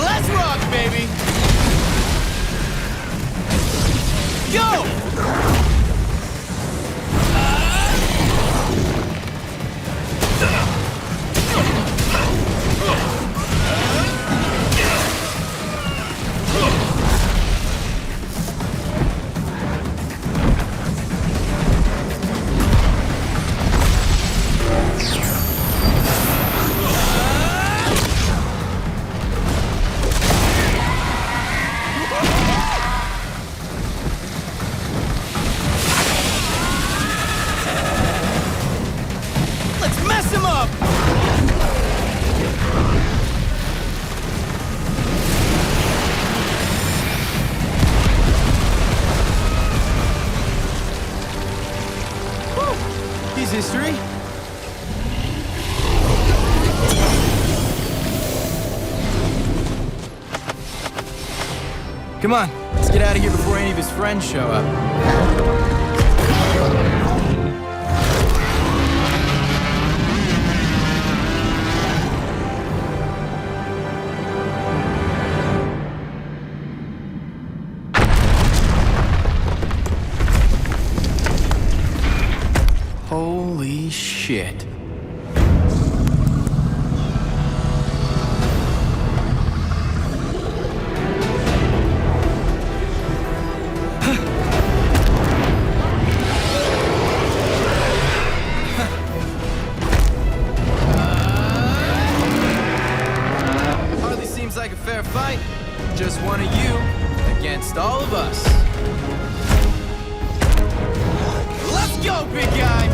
Let's rock, baby! Go! Let's mess him up! Whew. He's history. Come on, let's get out of here before any of his friends show up. Holy shit. Hardly seems like a fair fight. Just one of you against all of us. Let's go, big guy!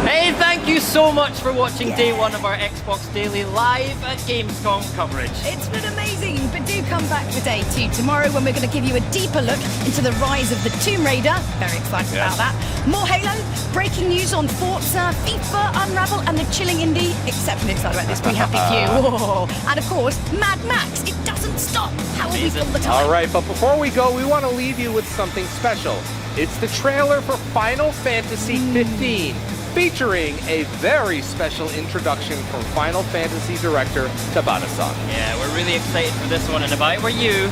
Hey, thank you so much for watching day one of our Xbox Daily live at Gamescom coverage. It's been amazing, but do come back for day 2 tomorrow when we're going to give you a deeper look into the rise of the Tomb Raider. Very excited about that. More Halo, breaking news on Forza, FIFA, Unravel, and the chilling indie. Exceptionally excited about this, be happy for you. Whoa. And of course, Mad Max. It doesn't stop. How will we fill the time? All right, but before we go, we want to leave you with something special. It's the trailer for Final Fantasy 15, featuring a very special introduction from Final Fantasy director Tabata-san. Yeah, we're really excited for this one, and if I were you,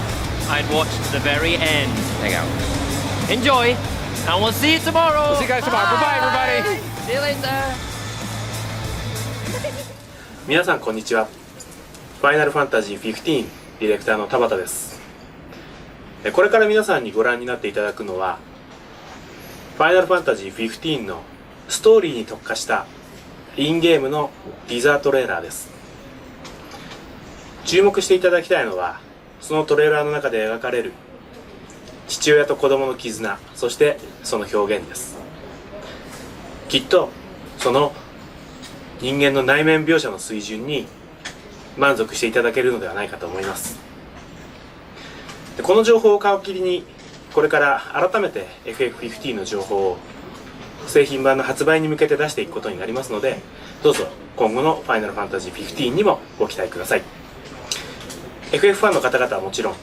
I'd watch to the very end. Hang out. Enjoy, and we'll see you tomorrow. We'll see you guys tomorrow. Bye-bye, everybody. See you later. 皆さんこんにちは。ファイナルファンタジー15ディレクターの田畑です。これから皆さんにご覧になっていただくのはファイナルファンタジー15のストーリーに特化したインゲームのティザートレーラーです。注目していただきたいのはそのトレーラーの中で描かれる父親と子供の絆、そしてその表現です。きっとその人間の内面描写の水準に満足していただけるのではないかと思います。でこの情報を皮切りにこれから改めて FF15 の情報を製品版の発売に向けて出していくことになりますので、どうぞ今後のファイナルファンタジー15にもご期待ください。 FF ファンの方々はもちろん、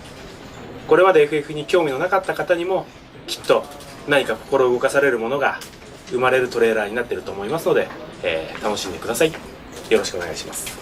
これまで FF に興味のなかった方にもきっと何か心動かされるものが生まれるトレーラーになっていると思いますので、楽しんでください。よろしくお願いします。